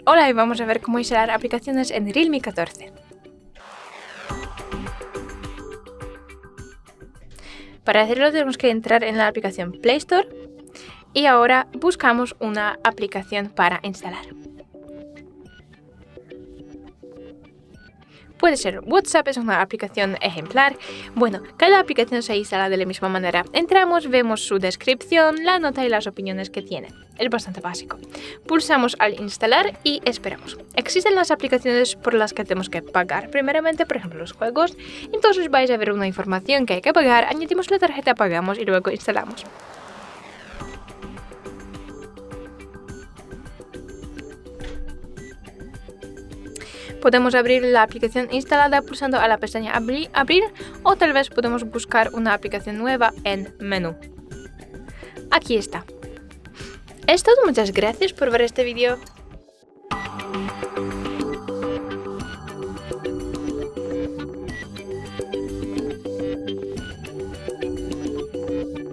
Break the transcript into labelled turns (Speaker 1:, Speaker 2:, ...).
Speaker 1: Hola y vamos a ver cómo instalar aplicaciones en REALME 14. Para hacerlo tenemos que entrar en la aplicación Play Store y ahora buscamos una aplicación para instalar. Puede ser WhatsApp, es una aplicación ejemplar. Bueno, cada aplicación se instala de la misma manera. Entramos, vemos su descripción, la nota y las opiniones que tiene. Es bastante básico. Pulsamos al instalar y esperamos. Existen las aplicaciones por las que tenemos que pagar. Primeramente, por ejemplo, los juegos. Entonces vais a ver una información que hay que pagar, añadimos la tarjeta, pagamos y luego instalamos. Podemos abrir la aplicación instalada pulsando a la pestaña Abrir o tal vez podemos buscar una aplicación nueva en menú. Aquí está. Es todo, muchas gracias por ver este vídeo.